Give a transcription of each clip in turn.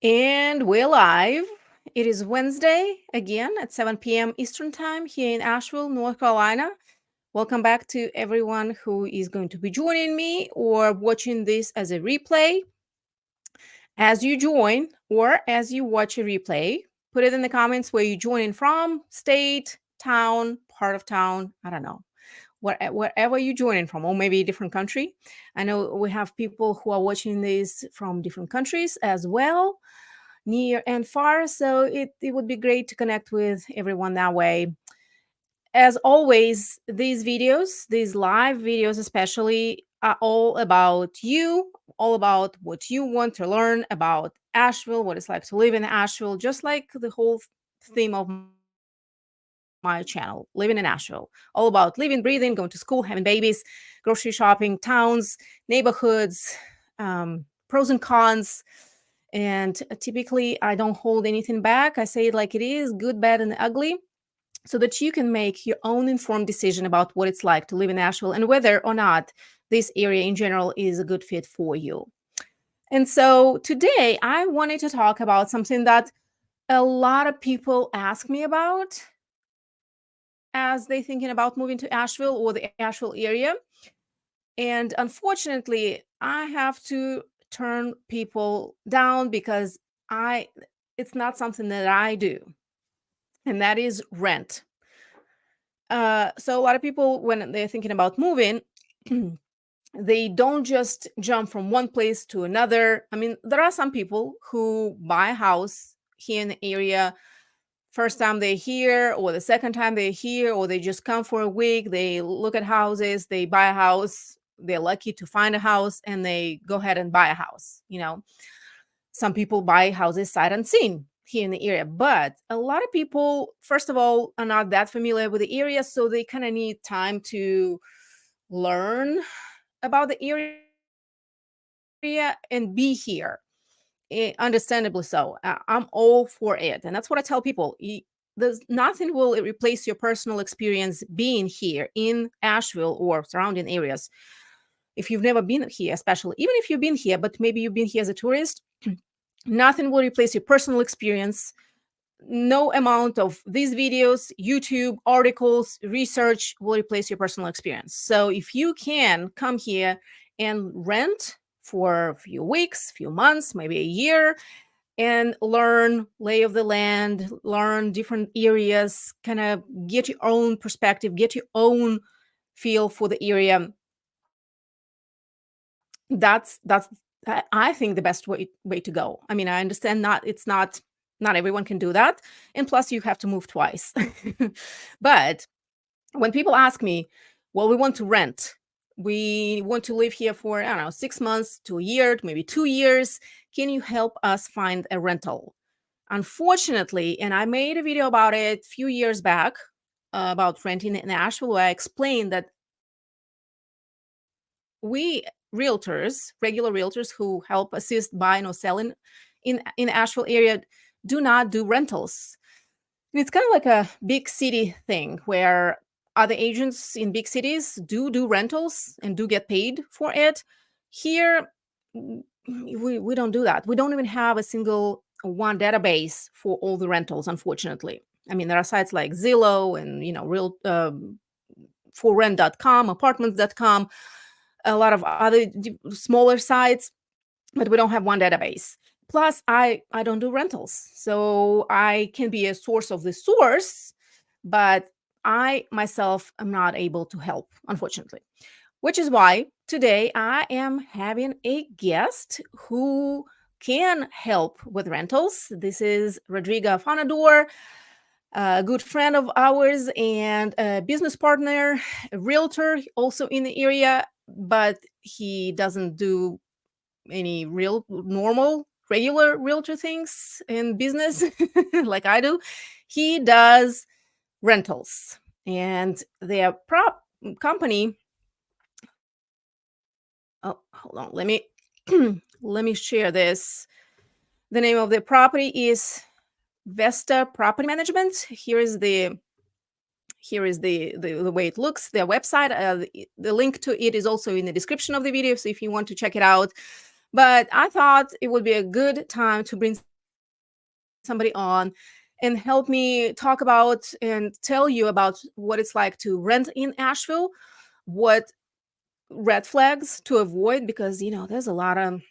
And we're live. It is Wednesday again at 7 p.m. Eastern Time here in Asheville, North Carolina. Welcome back to everyone who is going to be joining me or watching this as a replay. As you join or as you watch a replay, put it in the comments where you're joining from, state, town, part of town, I don't know. Wherever you're joining from, or maybe a different country. I know we have people who are watching this from different countries as well, near and far. So it would be great to connect with everyone that way. As always, these videos, these live videos especially, are all about you, all about what you want to learn about Asheville, what it's like to live in Asheville, just like the whole theme of my channel, living in Asheville, all about living, breathing, going to school, having babies, grocery shopping, towns, neighborhoods, pros and cons. And typically I don't hold anything back. I say it like it is, good, bad, and ugly, so that you can make your own informed decision about what it's like to live in Asheville and whether or not this area in general is a good fit for you. And so today I wanted to talk about something that a lot of people ask me about as they're thinking about moving to Asheville or the Asheville area. And unfortunately, I have to turn people down because it's not something that I do, and that is rent. So a lot of people, when they're thinking about moving, they don't just jump from one place to another. I mean, there are some people who buy a house here in the area first time they're here, or the second time they're here, or they just come for a week, they look at houses, they buy a house, they're lucky to find a house, and they go ahead and buy a house. Some people buy houses sight unseen here in the area, but a lot of people, first of all, are not that familiar with the area, so they kind of need time to learn about the area and be here. Understandably so. I'm all for it, and that's what I tell people. There's nothing will replace your personal experience being here in Asheville or surrounding areas. If you've never been here, especially even if you've been here, but maybe you've been here as a tourist, nothing will replace your personal experience. No amount of these videos, YouTube, articles, research will replace your personal experience. So if you can come here and rent for a few weeks, few months, maybe a year, and learn lay of the land, learn different areas, kind of get your own perspective, get your own feel for the area. That's I think the best way to go. I mean, I understand not everyone can do that, and plus you have to move twice. But when people ask me, well, we want to rent, we want to live here for, I don't know, 6 months to a year, maybe 2 years, can you help us find a rental? Unfortunately, and I made a video about it a few years back, about renting in Asheville, where I explained that we realtors, regular realtors who help assist buying or selling in Asheville area, do not do rentals. And it's kind of like a big city thing where other agents in big cities do rentals and do get paid for it. Here, we don't do that. We don't even have a single one database for all the rentals, unfortunately. I mean, there are sites like Zillow and, real forrent.com, apartments.com, a lot of other smaller sites, but we don't have one database. Plus, I don't do rentals, so I can be a source of the source, but I myself am not able to help, unfortunately. Which is why today I am having a guest who can help with rentals. This is Rodrigo Afanador, a good friend of ours and a business partner, a realtor also in the area, but he doesn't do any regular realtor things in business like I do. He does rentals, and their company. Oh, hold on. Let me let me share this. The name of the property is Vesta Property Management. Here is the way it looks, their website. The link to it is also in the description of the video, so if you want to check it out. But I thought it would be a good time to bring somebody on and help me talk about and tell you about what it's like to rent in Asheville, what red flags to avoid, because there's a lot of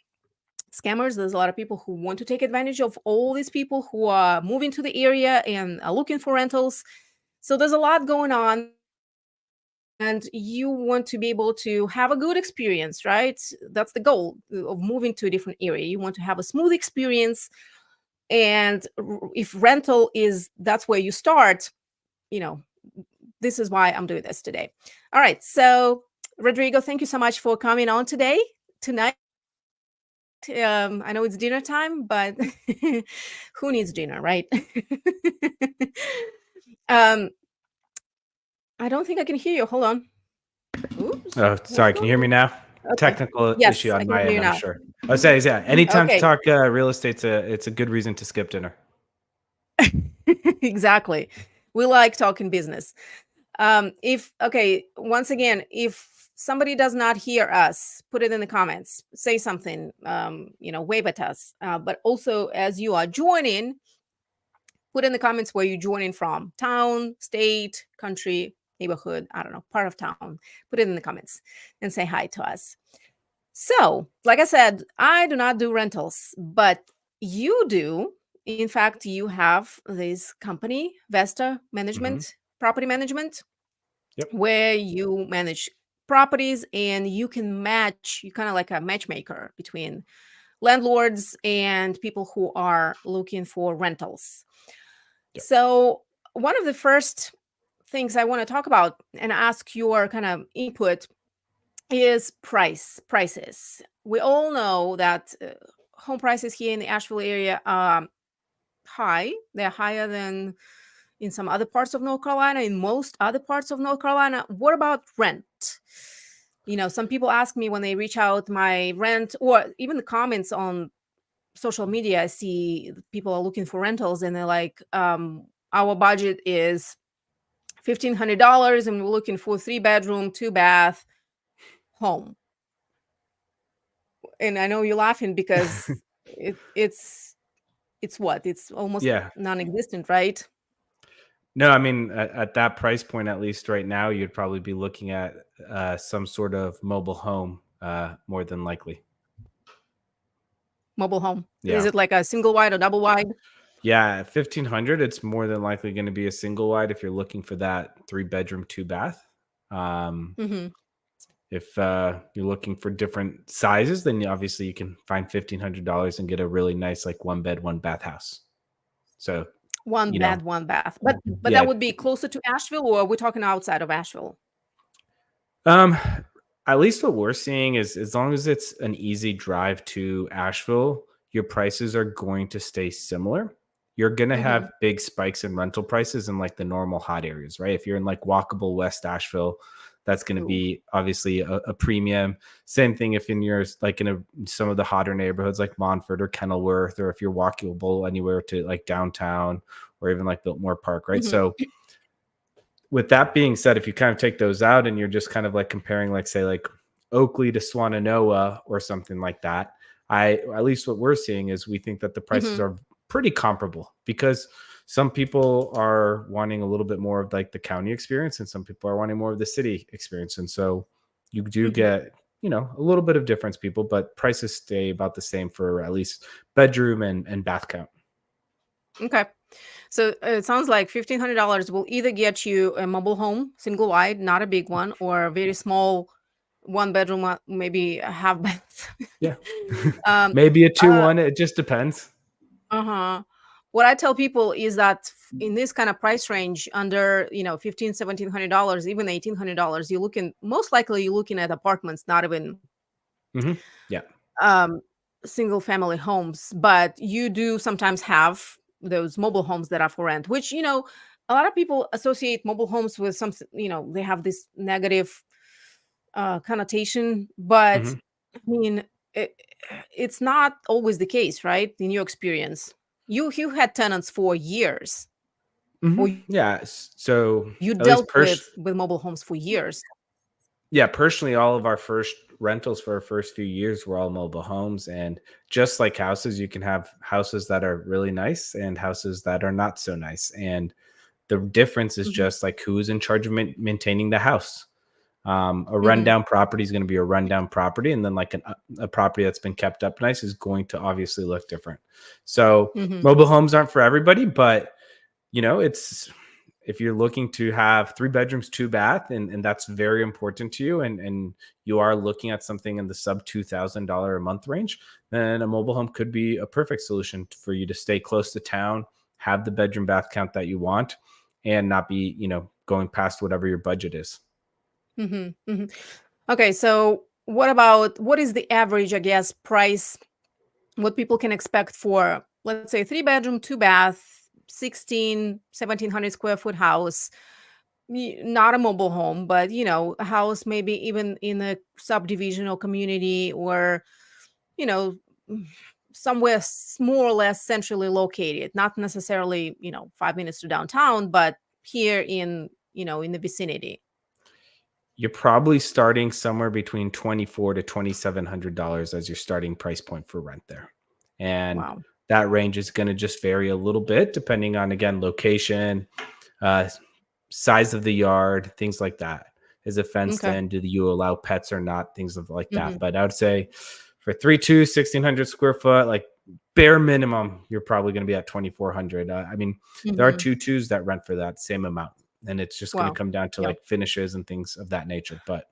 scammers. There's a lot of people who want to take advantage of all these people who are moving to the area and are looking for rentals. So there's a lot going on, and you want to be able to have a good experience, right? That's the goal of moving to a different area. You want to have a smooth experience, and if rental is that's where you start, this is why I'm doing this today. All right, so Rodrigo, thank you so much for coming on tonight. I know it's dinner time, but who needs dinner, right? I don't think I can hear you. Hold on. Oops. Oh, sorry. Can you hear me now? Okay. Technical Yes, issue I on can my hear end, you I'm now. sure. I say, yeah, anytime to Okay. talk real estate, it's a good reason to skip dinner. Exactly. We like talking business. Once again, if somebody does not hear us, put it in the comments, say something, wave at us. But also, as you are joining, put in the comments where you're joining from: town, state, country, neighborhood, I don't know, part of town. Put it in the comments and say hi to us. So, like I said, I do not do rentals, but you do. In fact, you have this company, Vesta Management, Property Management, Yep. where you manage properties and you can match, you're kind of like a matchmaker between landlords and people who are looking for rentals. Yep. So, one of the first things I want to talk about and ask your kind of input is prices. We all know that home prices here in the Asheville area are high. They're higher than in some other parts of North Carolina, in most other parts of North Carolina. What about rent? Some people ask me when they reach out my rent, or even the comments on social media. I see people are looking for rentals and they're like, our budget is $1,500 and we're looking for 3-bedroom, 2-bath home. And I know you're laughing because it's what? It's almost non-existent, right? No, I mean, at that price point, at least right now, you'd probably be looking at some sort of mobile home, more than likely. Mobile home. Yeah. Is it like a single wide or double wide? Yeah, at 1,500, it's more than likely going to be a single wide if you're looking for that 3-bedroom, 2-bath. If you're looking for different sizes, then obviously you can find $1,500 and get a really nice, like, 1-bed, 1-bath house. So one bed, 1 bath. But that would be closer to Asheville, or are we talking outside of Asheville? At least what we're seeing is, as long as it's an easy drive to Asheville, your prices are going to stay similar. You're going to have big spikes in rental prices in like the normal hot areas, right? If you're in like walkable West Asheville, that's going to be obviously a premium. Same thing if you're like in some of the hotter neighborhoods like Montford or Kenilworth, or if you're walkable anywhere to like downtown or even like Biltmore Park, right? So with that being said, if you kind of take those out and you're just kind of like comparing, like, say, like Oakley to Swannanoa or something like that, at least what we're seeing is we think that the prices are pretty comparable, because some people are wanting a little bit more of like the county experience and some people are wanting more of the city experience. And so you do get, a little bit of difference, people, but prices stay about the same for at least bedroom and bath count. Okay. So it sounds like $1,500 will either get you a mobile home, single wide, not a big one, or a very small 1-bedroom, maybe a half bath. Yeah. Maybe a 2-1. It just depends. What I tell people is that in this kind of price range, under $1,500, $1,700, even $1,800, most likely you're looking at apartments, not even single family homes. But you do sometimes have those mobile homes that are for rent, which a lot of people associate mobile homes with something, they have this negative connotation. But I mean, it's not always the case, right? In your experience, you had tenants for years. Yeah. So you at least dealt with mobile homes for years. Yeah, personally, all of our first rentals for our first few years were all mobile homes. And just like houses, you can have houses that are really nice and houses that are not so nice. And the difference is Hmm. just like who's in charge of maintaining the house. A Hmm. rundown property is going to be a rundown property, and then like a property that's been kept up nice is going to obviously look different. So Hmm. mobile homes aren't for everybody, but it's if you're looking to have 3 bedrooms, 2 bath, and that's very important to you, and you are looking at something in the sub $2,000 a month range, then a mobile home could be a perfect solution for you to stay close to town, have the bedroom bath count that you want, and not be going past whatever your budget is. Hmm. Hmm. Okay, so what is the average, I guess, price, what people can expect for, let's say, 3 bedroom, 2 bath, 1,700 square foot house, not a mobile home, but a house maybe even in a subdivisional community, or you know mm, somewhere more or less centrally located, not necessarily 5 minutes to downtown, but here in the vicinity. You're probably starting somewhere between 24 to $2,700 as your starting price point for rent there. And Wow. that range is going to just vary a little bit depending on, again, location, uh, size of the yard, things like that. Is it fenced Okay. in? Do you allow pets or not? Things of like that. Hmm. But I would say for 1,600 square foot, like bare minimum, you're probably going to be at 2,400. I mean, there are Hmm. 2 that rent for that same amount, and it's just going to Wow. come down to Yeah. like finishes and things of that nature. But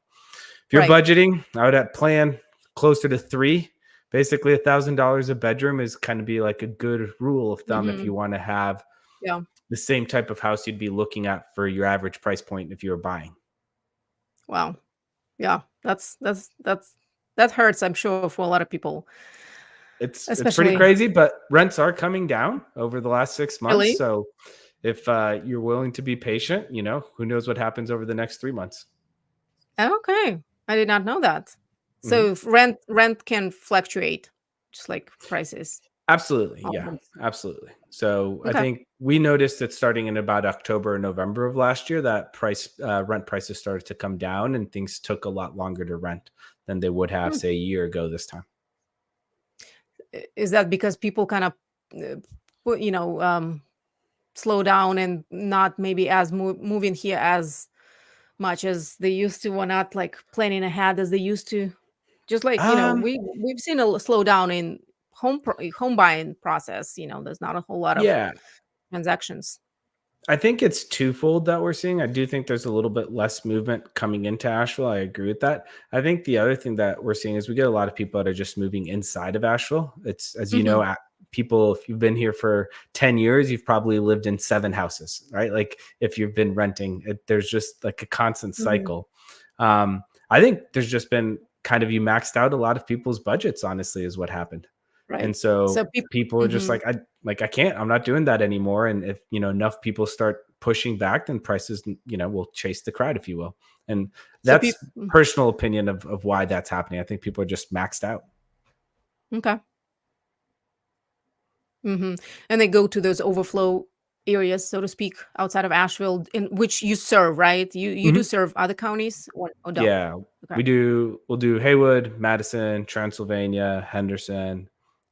if you're Right. budgeting, I would plan closer to 3. Basically, $1,000 a bedroom is kind of be like a good rule of thumb if Hmm. you want to have Yeah. the same type of house you'd be looking at for your average price point if you were buying. Wow. Yeah. That hurts, I'm sure, for a lot of people, It's pretty especially. crazy, but rents are coming down over the last 6 months. Really? So if you're willing to be patient, who knows what happens over the next 3 months. Okay. I did not know that. Mhm. So if rent can fluctuate just like prices Absolutely. all at Yeah, once. absolutely. So I Okay. think we noticed that starting in about October or November of last year, that rent prices started to come down and things took a lot longer to rent than they would have, Hmm. say, a year ago this time. Is that because people kind of uh, put, slow down and not maybe as moving here as much as they used to, or not like planning ahead as they used to? Just like, Um, we've seen a slowdown in home buying process. There's not a whole lot of yeah, transactions. I think it's twofold that we're seeing. I do think there's a little bit less movement coming into Asheville. I agree with that. I think the other thing that we're seeing is we get a lot of people that are just moving inside of Asheville. It's, as you Hmm. know, people, if you've been here for 10 years, you've probably lived in 7 houses, right? Like if you've been renting, there's just like a constant Hmm. cycle. I think there's just been kind of you maxed out a lot of people's budgets, honestly, is what happened. Right. And So so people. people are just Hmm. like I can't, I'm not doing that anymore. And if enough people start pushing back, then prices will chase the crowd, if you will. And So that's people. personal opinion of why that's happening. I think people are just maxed out. Okay. Hmm. And they go to those overflow areas, so to speak, outside of Asheville, in which you serve, right? You do Mhm. serve other counties, or don't? Yeah, Okay. we'll do Haywood, Madison, Transylvania, Henderson,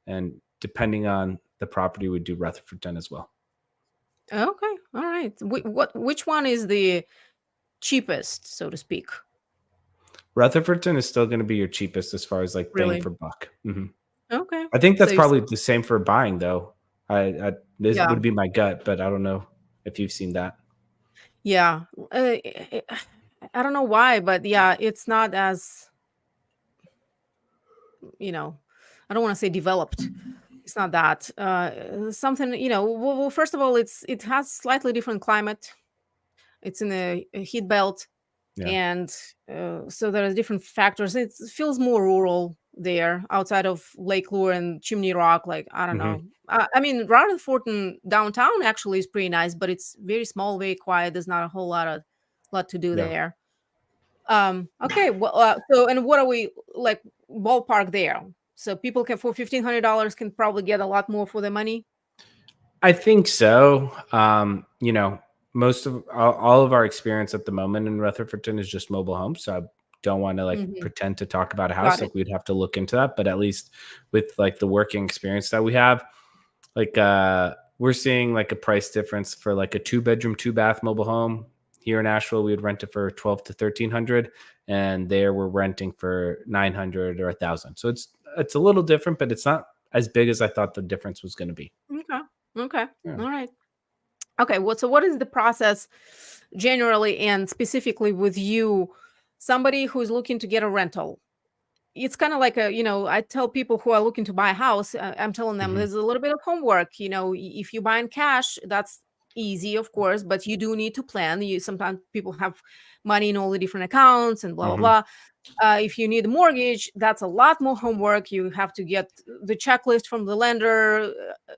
and depending on the property, we do Rutherfordton as well. Okay. All right. Which one is the cheapest, so to speak? Rutherfordton is still going to be your cheapest as far as like bang Really? for buck. Mhm. Okay. I think So that's you probably the same for buying, though. This Yeah. would be my gut, but I don't know if you've seen that. Yeah. I don't know why, but yeah, it's not as, you know, I don't want to say developed. It's not that. Something, well, first of all, it has slightly different climate. It's in a heat belt, Yeah. and so there are different factors. It feels more rural there, outside of Lake Lure and Chimney Rock. Like, I don't Mhm. know. I mean, Rutherford downtown actually is pretty nice, but it's very small, very quiet. There's not a whole lot to do Yeah. there. Okay. Well, and what are we like ballpark there? So people can, for $1,500, can probably get a lot more for their money. I think so. Most of all of our experience at the moment in Rutherfordton is just mobile homes. So don't want to like Mhm. pretend to talk about a house. Got it. Like we'd have to look into that. But at least with like the working experience that we have, like we're seeing like a price difference for like a 2-bedroom, 2-bath mobile home here in Asheville. We would rent it for 12 to 1300, and there we're renting for 900 or 1000. So it's a little different, but it's not as big as I thought the difference was going to be. Okay. Okay. Yeah. All right. Okay. So what is the process generally and specifically with you, somebody who's looking to get a rental? It's kind of like I tell people who are looking to buy a house, I'm telling them Mhm. there's a little bit of homework. If you buy in cash, that's easy, of course, but you do need to plan. Sometimes people have money in all the different accounts and blah, blah, Mhm. blah. If you need a mortgage, that's a lot more homework. You have to get the checklist from the lender,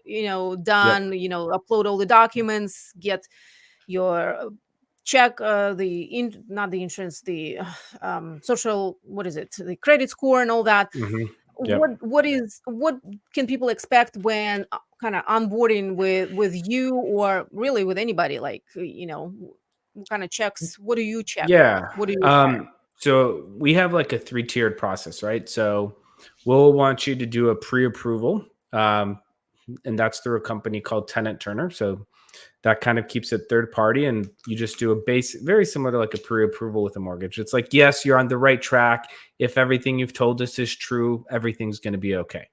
Yep. done, upload all the documents, get your check not the insurance, the social, what is it, the credit score and all that. Mhm. Yep. What can people expect when kind of onboarding with you, or really with anybody, like what kind of checks, what do you check, Yeah. what do you require? So we have like a 3-tiered process, right? So we'll want you to do a pre-approval. And that's through a company called Tenant Turner. So that kind of keeps it third party, and you just do a base, very similar to like a pre-approval with a mortgage. It's like, yes, you're on the right track. If everything you've told us is true, everything's going to be okay.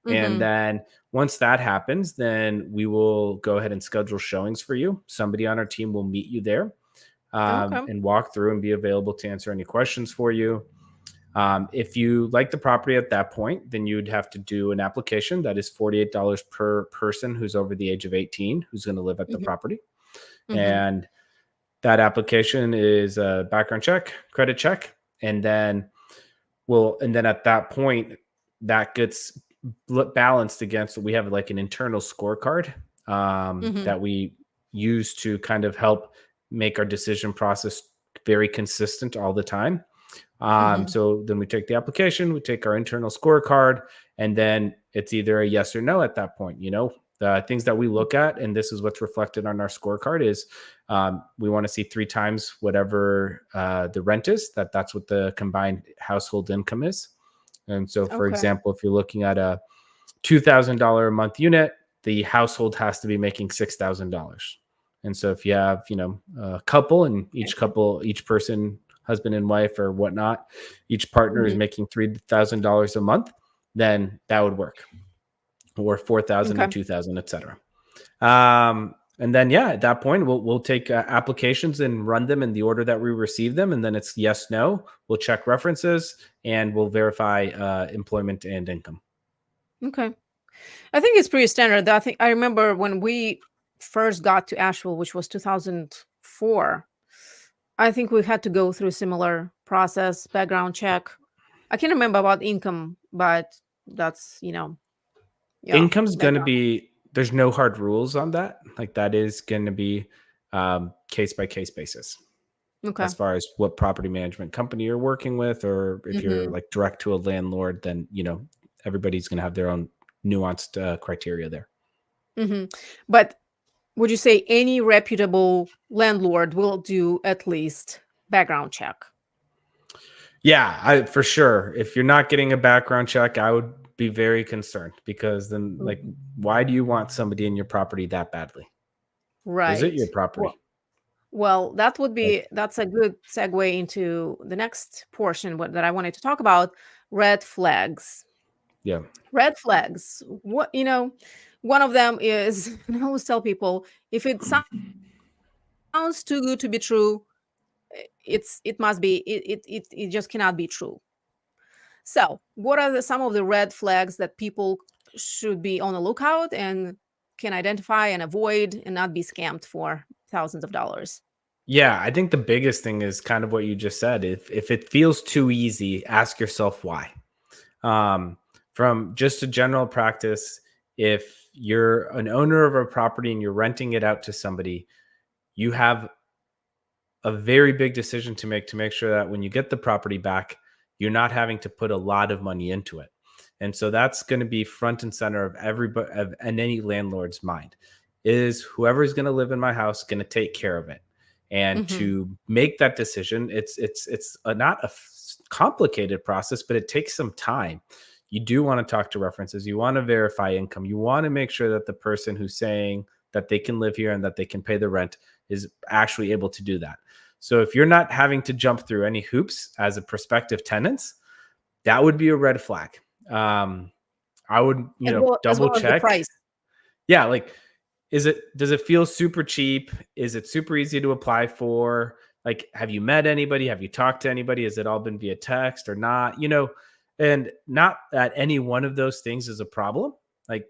And Mm-hmm. then once that happens, then we will go ahead and schedule showings for you. Somebody on our team will meet you there, Okay. and walk through and be available to answer any questions for you. If you like the property at that point, then you'd have to do an application that is $48 per person who's over the age of 18 who's going to live at the Mm-hmm. property. Mm-hmm. And that application is a background check, credit check, and then at that point, that gets balanced against, we have like an internal scorecard Mm-hmm. that we use to kind of help make our decision process very consistent all the time. Mm-hmm. So then we take the application, we take our internal scorecard, and then it's either a yes or no at that point. The things that we look at, and this is what's reflected on our scorecard, is we want to see 3 times whatever the rent is. That's what the combined household income is. And so, for Okay. example, if you're looking at a $2,000 a month unit, the household has to be making $6,000. And so if you have, a couple, and each person, husband and wife or whatnot, each partner is Mm-hmm. making $3,000 a month, then that would work, or 4,000 or Okay. 2,000, etc. And then, yeah, at that point, we'll take applications and run them in the order that we receive them, and then it's yes, no. We'll check references, and we'll verify employment and income. Okay. I think it's pretty standard. I remember when we first got to Asheville, which was 2004. I think we had to go through a similar process, background check. I can't remember about income, but that's, yeah, Income's going to background. be, there's no hard rules on that. Like that is going to be case by case basis Okay. as far as what property management company you're working with, or if you're Hmm. like direct to a landlord, then everybody's going to have their own nuanced criteria there. Hmm. But would you say any reputable landlord will do at least background check? Yeah, for sure. If you're not getting a background check, I would be very concerned, because then, like, Mhm. why do you want somebody in your property that badly? Is it Right. your Well, property? Like, that's a good segue into the next portion that I wanted to talk about, red flags. yeah. Red flags. One of them is, and I always tell people, if it sounds too good to be true, it must be, it just cannot be true. So, what are some of the red flags that people should be on the lookout and can identify and avoid and not be scammed for thousands of dollars? Yeah, I think the biggest thing is kind of what you just said. If it feels too easy, ask yourself why. Um, from just a general practice, if you're an owner of a property and you're renting it out to somebody, you have a very big decision to make sure that when you get the property back, you're not having to put a lot of money into it. And so that's going to be front and center of everybody, and any landlord's mind, is whoever's going to live in my house going to take care of it. And Mhm. to make that decision, it's not a complicated process, but it takes some time. You do want to talk to references. You want to verify income. You want to make sure that the person who's saying that they can live here and that they can pay the rent is actually able to do that. So if you're not having to jump through any hoops as a prospective tenant, that would be a red flag. I would, As double well as the check. price. Yeah. Like, does it feel super cheap? Is it super easy to apply for? Like, have you met anybody? Have you talked to anybody? Has it all been via text or not? And not that any one of those things is a problem. Like,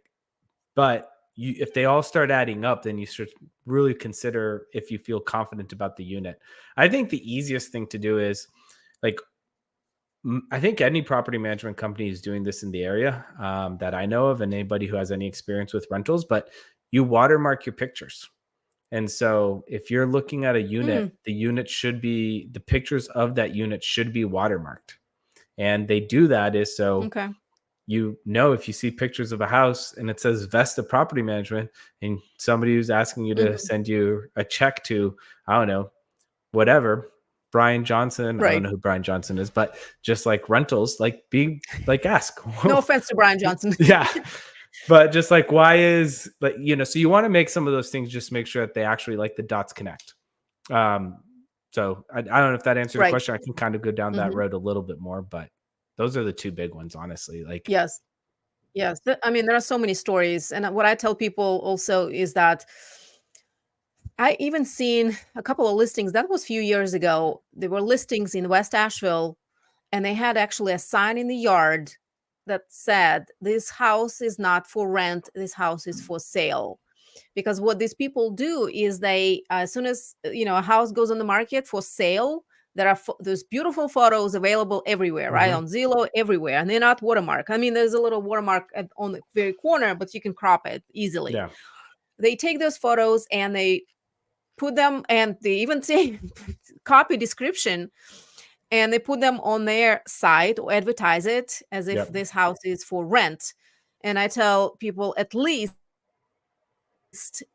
but if they all start adding up, then you should really consider if you feel confident about the unit. I think the easiest thing to do is, like, I think any property management company is doing this in the area that I know of, and anybody who has any experience with rentals, but you watermark your pictures. And so if you're looking at a unit, the pictures of that unit should be watermarked. And they do that is so Okay. if you see pictures of a house and it says Vesta Property Management and somebody who's asking you to send you a check to, I don't know, whatever, Brian Johnson. I don't know who Brian Johnson is, but just like rentals, like be like, ask. No offense to Brian Johnson. Yeah. But just like, why is, like, so you want to make some of those things, just make sure that they actually, like, the dots connect. So I don't know if that answers your question. I can kind of go down that road a little bit more, but those are the two big ones, honestly. Like, yes. I mean, there are so many stories. And what I tell people also is that I even seen a couple of listings. That was a few years ago. There were listings in West Asheville, and they had actually a sign in the yard that said, "This house is not for rent. This house is for sale." Because what these people do is they, as soon as a house goes on the market for sale, there are those beautiful photos available everywhere, right? On Zillow, everywhere, and they're not watermark. I mean, there's a little watermark on the very corner, but you can crop it easily. Yeah. They take those photos and they put them, and they even say copy description, and they put them on their site or advertise it as if this house is for rent. And I tell people, at least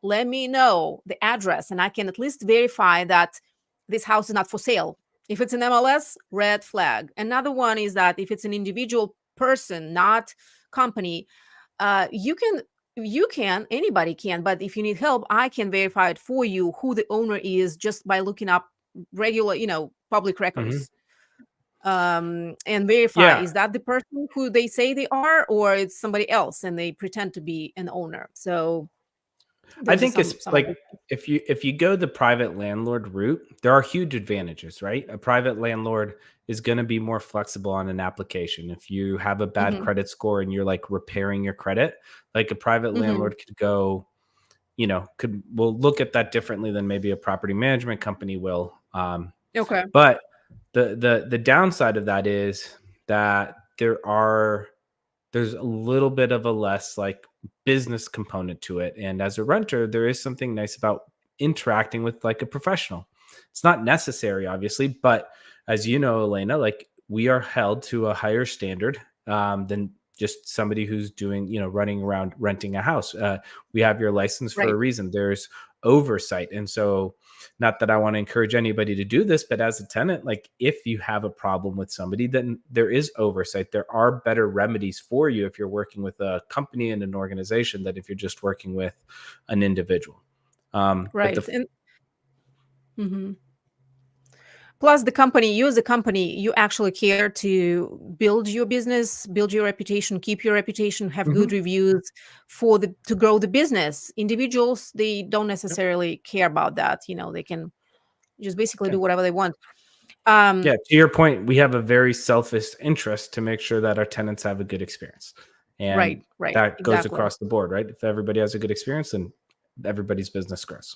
let me know the address, and I can at least verify that this house is not for sale. If it's an MLS, red flag. Another one is that if it's an individual person, not company, anybody can, but if you need help, I can verify it for you who the owner is just by looking up regular, public records. And verify, is that the person who they say they are, or it's somebody else and they pretend to be an owner. So I think it's like, if you go the private landlord route, there are huge advantages, right? A private landlord is going to be more flexible on an application. If you have a bad credit score and you're like repairing your credit, like a private landlord could go, will look at that differently than maybe a property management company will. Okay. But the downside of that is that there's a little bit of a less like business component to it. And as a renter, there is something nice about interacting with like a professional. It's not necessary, obviously, but as you know, Elena, like, we are held to a higher standard than just somebody who's doing, running around renting a house. We have your license for a reason. There's oversight. And so, not that I want to encourage anybody to do this, but as a tenant, like, if you have a problem with somebody, then there is oversight. There are better remedies for you if you're working with a company and an organization than if you're just working with an individual. Right. Plus, the company, you as a company, you actually care to build your business, build your reputation, keep your reputation, have good reviews to grow the business. Individuals, they don't necessarily care about that. They can just basically do whatever they want. To your point, we have a very selfish interest to make sure that our tenants have a good experience. And that goes across the board, right? If everybody has a good experience, then everybody's business grows.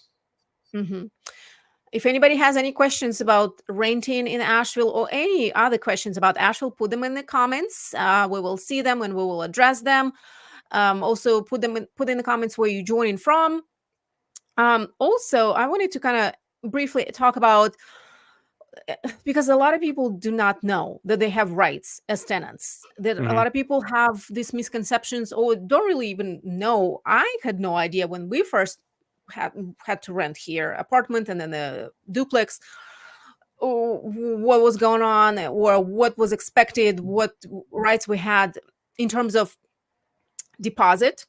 If anybody has any questions about renting in Asheville or any other questions about Asheville, put them in the comments. We will see them and we will address them. Also, put in the comments where you're joining from. Also, I wanted to kind of briefly talk about, because a lot of people do not know that they have rights as tenants. That a lot of people have these misconceptions or don't really even know. I had no idea when we first had to rent here apartment and then the duplex. what was going on or what was expected, what rights we had in terms of deposit.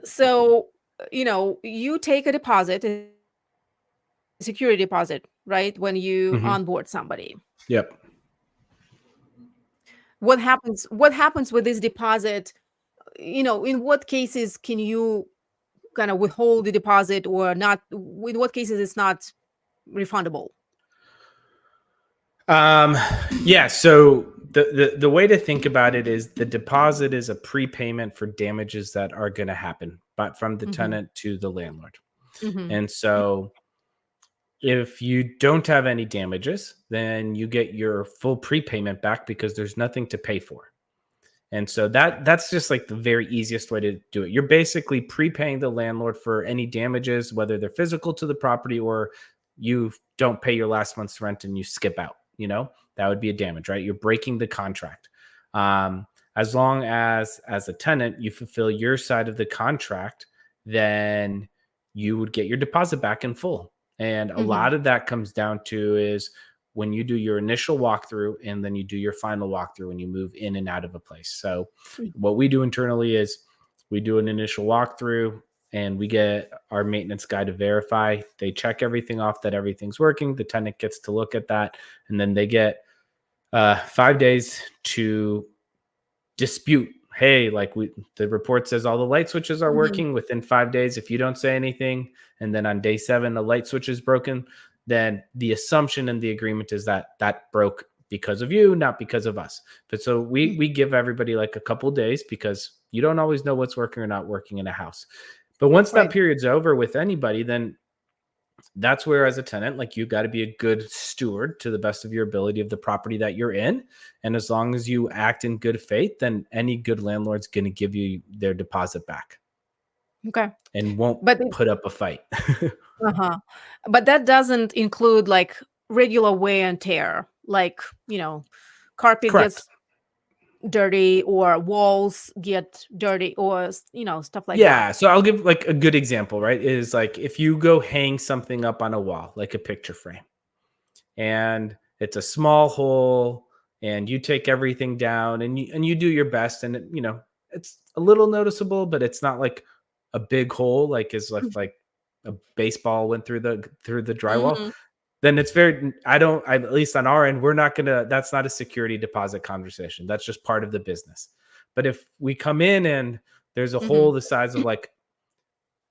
So, you take a deposit, a security deposit, right? When you Mhm. onboard somebody. Yep. What happens with this deposit? In what cases can you kind of withhold the deposit or not? In what cases it's not refundable? Yeah. So the way to think about it is the deposit is a prepayment for damages that are going to happen, but from the Mm-hmm. tenant to the landlord. Mm-hmm. And so if you don't have any damages, then you get your full prepayment back because there's nothing to pay for. And so that's just like the very easiest way to do it. You're basically prepaying the landlord for any damages, whether they're physical to the property or you don't pay your last month's rent and you skip out. That would be a damage, right? You're breaking the contract. As long as a tenant you fulfill your side of the contract, then you would get your deposit back in full. And a Mm-hmm. lot of that comes down to is when you do your initial walkthrough and then you do your final walkthrough when you move in and out of a place. So what we do internally is we do an initial walkthrough and we get our maintenance guy to verify. They check everything off that everything's working. The tenant gets to look at that and then they get 5 days to dispute. Hey, the report says all the light switches are Mm-hmm. working within 5 days. If you don't say anything, and then on day 7 the light switch is broken, then the assumption in the agreement is that broke because of you, not because of us. But so we give everybody like a couple days because you don't always know what's working or not working in a house. But once that Right. period's over with anybody, then that's where as a tenant, like, you got to be a good steward to the best of your ability of the property that you're in. And as long as you act in good faith, then any good landlord's going to give you their deposit back Okay. and won't But put up a fight. uh-huh. But that doesn't include like regular wear and tear, like, carpet Correct. gets dirty or walls get dirty or stuff like that. Yeah. So I'll give like a good example, right? Is like if you go hang something up on a wall, like a picture frame, and it's a small hole and you take everything down and you do your best and it's a little noticeable, but it's not like a big hole like is like a baseball went through the drywall. Mm-hmm. Then it's very at least on our end, we're not gonna that's not a security deposit conversation. That's just part of the business. But if we come in and there's a Mm-hmm. hole the size of like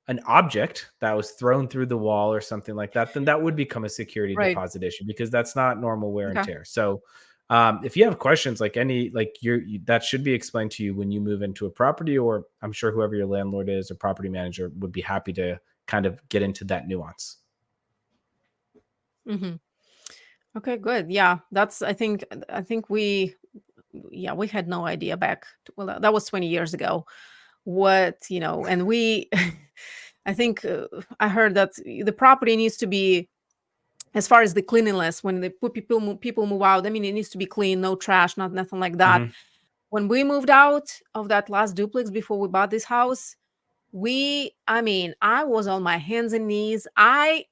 an object that was thrown through the wall or something like that, then that would become a security Right. deposit issue because that's not normal wear and Okay. tear. So, if you have questions like that should be explained to you when you move into a property, or I'm sure whoever your landlord is or property manager would be happy to kind of get into that nuance. Mm-hmm. Okay, good. Yeah, I think we had no idea back. Well, that was 20 years ago. And we, I think I heard that the property needs to be, as far as the cleanliness, when the people move out. I mean, it needs to be clean, no trash, not nothing like that. Mhm. When we moved out of that last duplex before we bought this house, I was on my hands and knees. I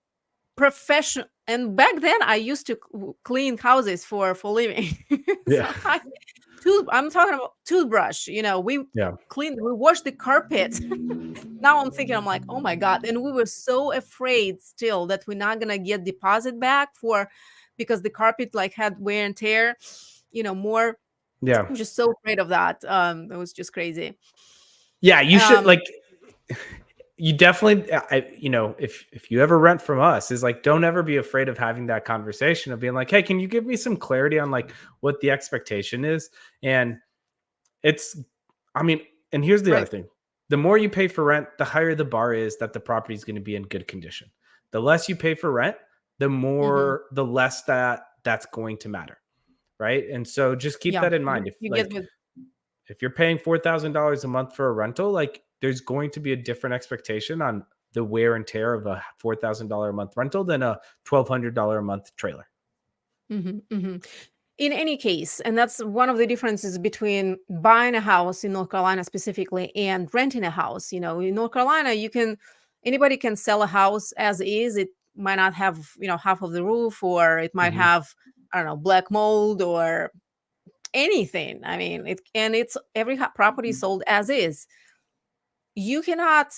professional and back then I used to clean houses for living. Yeah. So I'm talking about toothbrush, we Yeah. washed the carpet. Now I'm like, oh my god. And we were so afraid still that we're not gonna get deposit back because the carpet like had wear and tear, more. Yeah. I'm just so afraid of that. It was just crazy. Yeah. You should um like you definitely if you ever rent from us, is like, don't ever be afraid of having that conversation of being like, hey, can you give me some clarity on like what the expectation is? And it's I mean, and here's the other right. thing. The more you pay for rent, the higher the bar is that the property is going to be in good condition. The less you pay for rent, Hmm. the less that's going to matter, right? And so just keep Yeah, that in you, mind. you get with. If you're paying $4,000 a month for a rental, like, there's going to be a different expectation on the wear and tear of a $4,000 a month rental than a $1,200 a month trailer. Hmm. Hmm. In any case, and that's one of the differences between buying a house in North Carolina specifically and renting a house. In North Carolina, anybody can sell a house as is. might not have, half of the roof, or it might Mhm. have, I don't know, black mold or anything. I mean, it's every property is sold as is. You cannot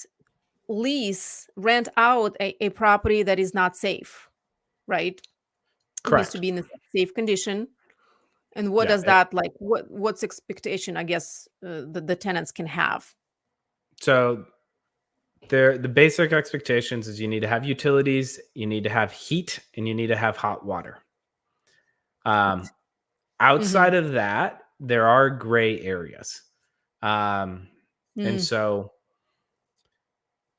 rent out a property that is not safe, right? It needs to Correct. be in a safe condition. And what Yeah. does that, like, what's expectation, I guess, the tenants can have? So the basic expectations is you need to have utilities, you need to have heat, and you need to have hot water. Mm-hmm. Outside of that, there are gray areas. And Mm, so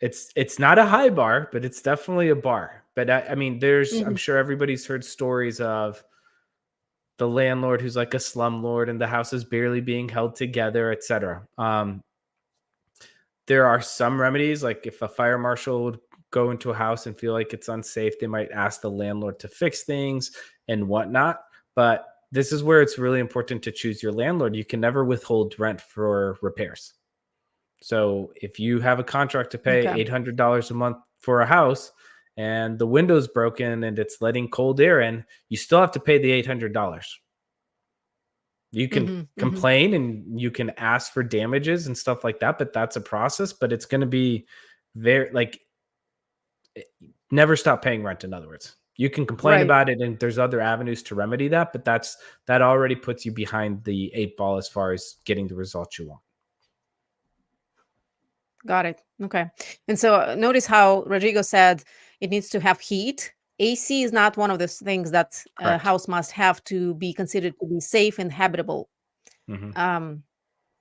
it's not a high bar, but it's definitely a bar. But I mean, I'm mhm. sure everybody's heard stories of the landlord who's like a slumlord and the house is barely being held together, etc. There are some remedies, like if a fire marshal would go into a house and feel like it's unsafe, they might ask the landlord to fix things and whatnot. But this is where it's really important to choose your landlord. You can never withhold rent for repairs. So if you have a contract to pay Okay. $800 a month for a house and the window's broken and it's letting cold air in, you still have to pay the $800. You can Mhm, mhm. complain and you can ask for damages and stuff like that, but that's a process. But it's going to be very, like, never stop paying rent. In other words, you can complain Right. about it and there's other avenues to remedy that, but that already puts you behind the 8 ball as far as getting the results you want. Got it. Okay. And so notice how Rodrigo said it needs to have heat. AC is not one of those things that a Correct. house must have to be considered to be safe and habitable. Hmm. Um,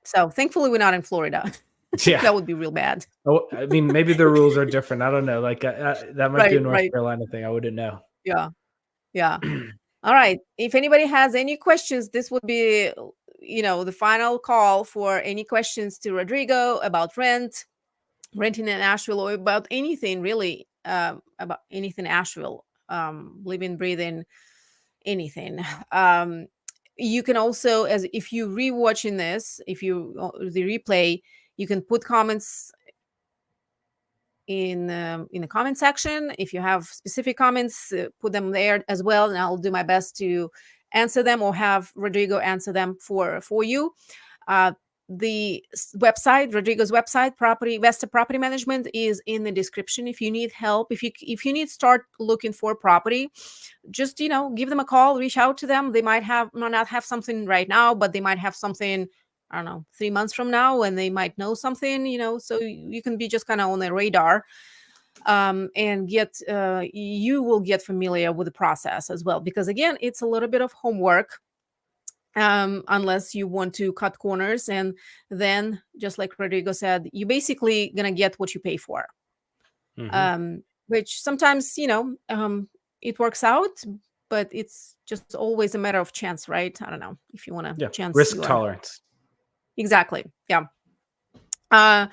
so thankfully we're not in Florida. Yeah. That would be real bad. Oh, I mean, maybe the rules are different. I don't know. Like that might be a Right, North right. Carolina thing. I wouldn't know. Yeah, yeah. All right. If anybody has any questions, this would be, the final call for any questions to Rodrigo about renting in Asheville, or about anything really, about anything Asheville, living, breathing, anything. Um, you can also, as if you rewatching this, if you the replay, you can put comments in the comment section. If you have specific comments, put them there as well, and I'll do my best to answer them, or have Rodrigo answer them for you. Uh, the website, Rodrigo's website, property Vesta Property Management, is in the description. If you need help, if you need start looking for property, just give them a call, reach out to them. They might not have something right now, but they might have something, I don't know, 3 months from now, and they might know something, so you can be just kind of on their radar, and you will get familiar with the process as well, because again, it's a little bit of homework, unless you want to cut corners. And then, just like Rodrigo said, you basically gonna get what you pay for, Hmm. um, which sometimes, it works out, but it's just always a matter of chance, right? I don't know, if you want to Yeah. chance Risk your. tolerance. Exactly. Yeah. uh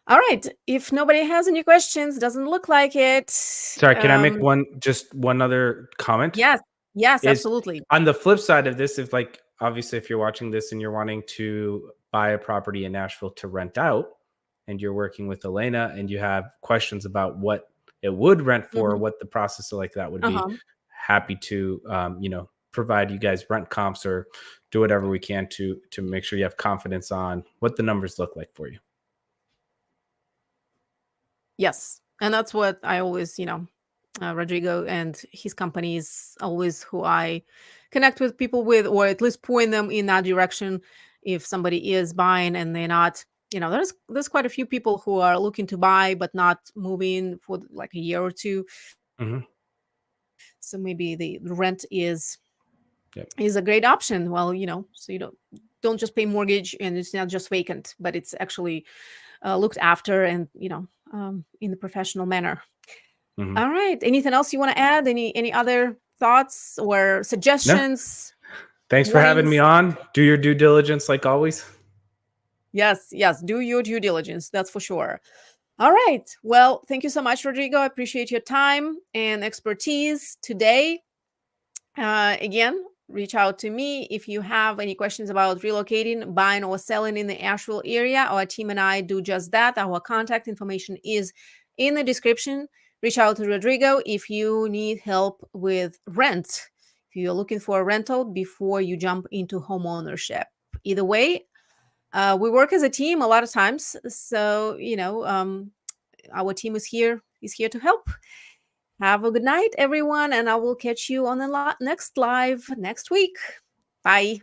all right, if nobody has any questions, doesn't look like it. Sorry, can I make one other comment? Yes, yes, Is absolutely. on the flip side of this, if like obviously if you're watching this and you're wanting to buy a property in Nashville to rent out and you're working with Elena and you have questions about what it would rent for, Mhm. what the process like that would be, Uh-huh. happy to provide you guys rent comps or do whatever we can to make sure you have confidence on what the numbers look like for you. Yes, and that's what I always, Rodrigo and his company is always who I connect with people with, or at least point them in that direction. If somebody is buying and they're not, there's quite a few people who are looking to buy but not moving for like a year or two. Hmm. So maybe the rent Yep. is a great option. Well, so you don't just pay mortgage, and it's not just vacant, but it's actually looked after, and in the professional manner. Hmm. All right. Anything else you want to add? Any other thoughts or No, suggestions, thanks for having me warnings? on. Do your due diligence like always. Yes, yes. Do your due diligence. That's for sure. All right. Well, thank you so much, Rodrigo. I appreciate your time and expertise today. Again, reach out to me if you have any questions about relocating, buying, or selling in the Asheville area. Our team and I do just that. Our contact information is in the description. reach out to Rodrigo if you need help with rent, if you're looking for a rental before you jump into home ownership. Either way, we work as a team a lot of times. So, our team is here to help. Have a good night, everyone, and I will catch you on the next live next week. Bye.